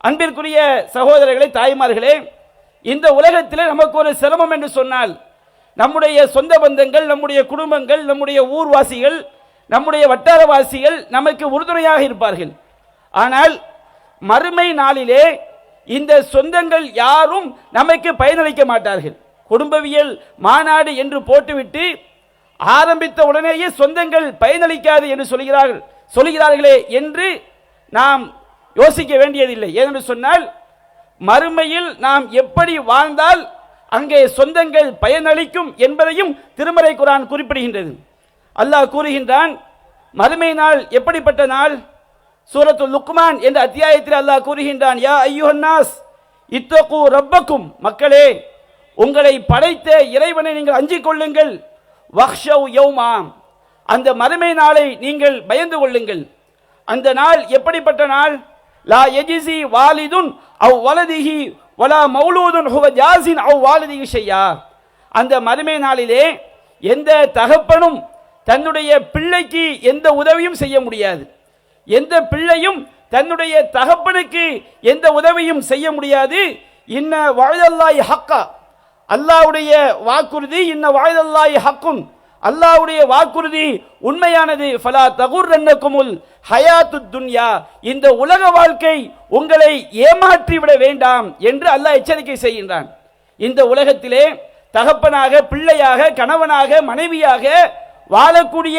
அன்பிற்குரிய சகோதரர்களே, தாய்மார்களே, இந்த உலகத்திலே நமக்கு ஒரு சிரமம் என்று சொன்னால் நம்முடைய சொந்த பந்தங்கள், நம்முடைய குடும்பங்கள், நம்முடைய ஊர்வாசிகள், நம்முடைய வட்டாரவாசிகள் நமக்கு உறுதுணையாக இருப்பார்கள். ஆனால் மறுமை நாளிலே இந்த சொந்தங்கள் யாரும் நமக்கு பயனளிக்க மாட்டார்கள். குடும்பவியல் மாநாடு என்று போட்டுவிட்டு ஆரம்பித்த உடனேயே சொந்தங்கள் பயனளிக்காது என்று சொல்கிறார்களே என்று நாம் யோசிக்க வேண்டியதில்லை. ஏனென்று சொன்னால் மறுமையில் நாம் எப்படி வாழ்ந்தால் அங்கே சொந்தங்கள் பயனளிக்கும் என்பதையும் திருமறை குர்ஆன் குறிப்பிடுகின்றது. அல்லாஹ் கூறுகின்றான், மறுமை நாள் எப்படிப்பட்ட நாள்? சூரத்துல் லுக்மான் என்ற அத்தியாயத்தில் அல்லாஹ் கூறுகின்றான், யா அய்யுஹன்னாஸ் இத்தகு ரப்பக்கும், மக்களே உங்களை படைத்த இறைவனை நீங்கள் அஞ்சிக் கொள்ளுங்கள். வக்ஷவ் யௌமா, அந்த மறுமை நாளை நீங்கள் பயந்து கொள்ளுங்கள். அந்த நாள் எப்படிப்பட்ட நாள்? லா யஜிசி வாலிதுன் அவ் வலதிஹி வலா மௌலூதுன் ஹுவ ஜாஸின் அவ் வாலிதிஹி ஷையா. அந்த மறுமை நாளிலே எந்த தகப்பனும் தன்னுடைய பிள்ளைக்கு எந்த உதவியும் செய்ய முடியாது. எந்த பிள்ளையும் தன்னுடைய தகப்பனுக்கு எந்த உதவியும் செய்ய முடியாது. இன்ன வஅதல்லாஹி ஹக்கா, அல்லாஹ்வுடைய வாக்குறுதி, இன்ன வஅதல்லாஹி ஹக்குன், அல்லாஹ்வுடைய வாக்குறுதி உண்மையானது. ஃபலா தகுர்ரன்னகுமுல் ஹயாத்துத் துன்யா, இந்த உலக வாழ்க்கை உங்களை ஏமாற்றி விட வேண்டாம் என்று அல்லாஹ் எச்சரிக்கை செய்கின்றான். இந்த உலகத்திலே தகப்பனாக, பிள்ளையாக, கணவனாக, மனைவியாக வாழக்கூடிய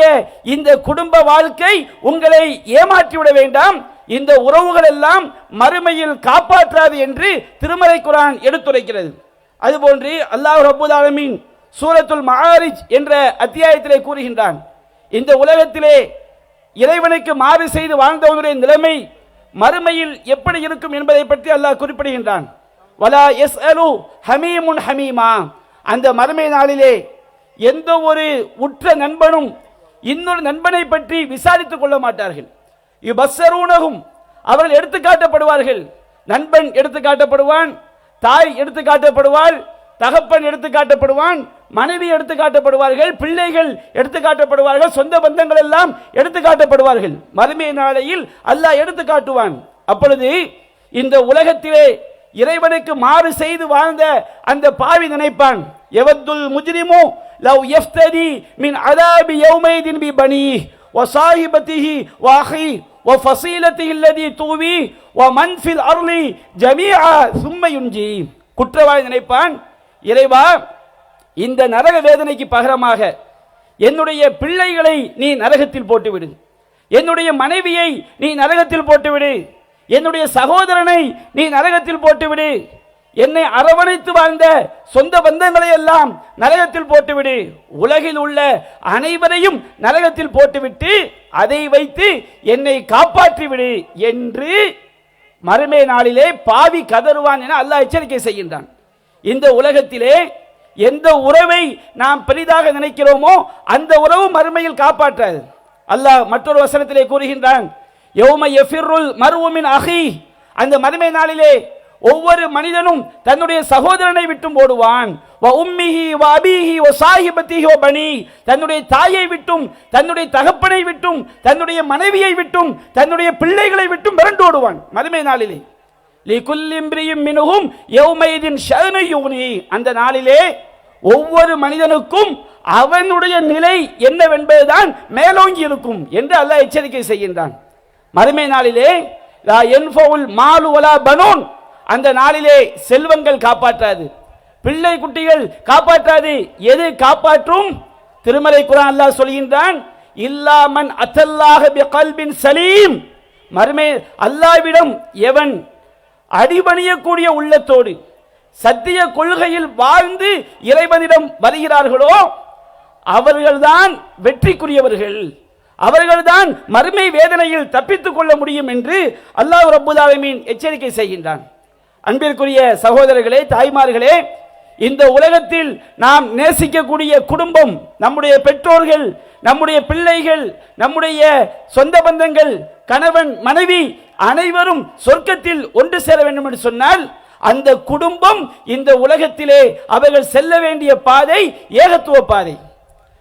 இந்த குடும்ப வாழ்க்கை உங்களை ஏமாற்றிவிட வேண்டாம். இந்த உறவுகள் எல்லாம் மறுமையில் காப்பாற்றாது என்று திருமறை குர்ஆன் எடுத்துரைக்கிறது. அதுபோன்று அல்லாஹ் ரப்பல் ஆலமீன் சூரத்துல் மஆரிஜ் என்ற அத்தியாயத்திலே கூறுகின்றான், இந்த உலகத்திலே இறைவனுக்கு மாறு செய்து வாழ்ந்தவனுடைய நிலைமை மறுமையில் எப்படி இருக்கும் என்பதை பற்றி அல்லாஹ் குறிப்பிடுகின்றான். வலா யஸ்அலு ஹமீமுன் ஹமீமா, அந்த மறுமை நாளிலே எந்த ஒரு உற்ற நண்பனும் இன்னொரு நண்பனை பற்றி விசாரித்துக் கொள்ள மாட்டார்கள். யுபஸ்ஸரூனஹும், அவர்கள் எடுத்து காட்டப்படுவார்கள். நண்பன் எடுத்து காட்டப்படுவான், தாய் எடுத்து காட்டப்படுவாள், தகப்பன் எடுத்து காட்டப்படுவான், மனைவி எடுத்து காட்டப்படுவார்கள், பிள்ளைகள் எடுத்து காட்டப்படுவார்கள், சொந்த பந்தங்கள் எல்லாம் எடுத்து காட்டப்படுவார்கள். மறுமை நாளையில் அல்லாஹ் எடுத்து காட்டுவான். அப்பொழுது இந்த உலகத்திலே இறைவனுக்கு மாறு செய்து வாழ்ந்த அந்த பாவி நினைப்பான், யவத்துல் முஜ்ரிமு லவ் யஃப்தரி மின் அதாபி யௌமைதின் பி பனீஹ் வ ஸாஹிபதிஹி வ அஹி வ ஃபஸீலதிஹி அல்லதி துவி வ மன் ஃபில் அர்லி ஜமீஆ சும்ம யுன்ஜி. குற்றவாளி நினைப்பான், இறைவா இந்த நரக வேதனைக்கு பகரமாக என்னுடைய பிள்ளைகளை நீ நரகத்தில் போட்டுவிடு, என்னுடைய மனைவியை நீ நரகத்தில் போட்டுவிடு, என்னுடைய சகோதரனை நீ நரகத்தில் போட்டுவிடு, என்னை அரவணைத்து வாழ்ந்த சொந்த பந்தங்களை எல்லாம் நரகத்தில் போட்டுவிடு, உலகில் உள்ள அனைவரையும் நரகத்தில் போட்டுவிட்டு அதை வைத்து என்னை காப்பாற்றிவிடு என்று மறுமை நாளிலே பாவி கதறுவான் என அல்லாஹ் எச்சரிக்கை செய்கின்றான். இந்த உலகத்திலே எந்த உறவை நாம் பெரிதாக நினைக்கிறோமோ அந்த உறவு மறுமையில் காப்பாற்றாது. அல்லாஹ் மற்றொரு வசனத்திலே கூறுகின்றான், யௌம யஃபிருல் மர்உ மின் அஹி, அந்த மறுமை நாளிலே ஒவ்வொரு மனிதனும் தன்னுடைய சகோதரனை விட்டும் ஓடுவான். வ உம்மிஹி வ அபீஹி வ ஸாஹிபதிஹி வ பனி, தன்னுடைய தாயை விட்டும், தன்னுடைய தகப்பனை விட்டும், தன்னுடைய மனைவியை விட்டும், தன்னுடைய பிள்ளைகளை விட்டும் விரண்டு ஓடுவான் மறுமை நாளிலே. லிகுல்லி இம்ரியின் மின்ஹும் யௌமைதின் ஷஅனு யுக்னி, அந்த நாளிலே ஒவ்வொரு மனிதனுக்கும் அவனுடைய நிலை என்னவென்பதுதான் மேலோங்கி இருக்கும் என்று அல்லாஹ் எச்சரிக்கை செய்கின்றான். மறுமை நாளிலே லா யன்ஃபவுல் மாலு வலா பனூன், அந்த நாளிலே செல்வங்கள் காப்பாற்றாது, பிள்ளை குட்டிகள் காப்பாற்றாது. எது காப்பாற்றும்? திருமறை குர்ஆன் அல்லாஹ் சொல்கின்றான், இல்லா மன் அத்தல்லாஹ பிகல்பின் சலீம், மறுமை அல்லாஹ்விடம் எவன் அடிபணியக்கூடிய உள்ளத்தோடு சத்திய கொள்கையில் வாழ்ந்து இறைவனிடம் வருகிறார்களோ அவர்கள்தான் வெற்றிக்குரியவர்கள், அவர்கள்தான் மறுமை வேதனையில் தப்பித்துக் கொள்ள முடியும் என்று அல்லாஹ் ரப்பல் ஆலமீன் எச்சரிக்கை செய்கின்றான். அன்பிற்குரிய சகோதரர்களே, தாய்மார்களே, இந்த உலகத்தில் நாம் நேசிக்கக்கூடிய குடும்பம், நம்முடைய பெற்றோர்கள், நம்முடைய பிள்ளைகள், நம்முடைய சொந்த பந்தங்கள், கணவன் மனைவி அனைவரும் சொர்க்கத்தில் ஒன்று சேர வேண்டும் என்று சொன்னால் அந்த குடும்பம் இந்த உலகத்திலே அவர்கள் செல்ல வேண்டிய பாதை ஏகத்துவ பாதை.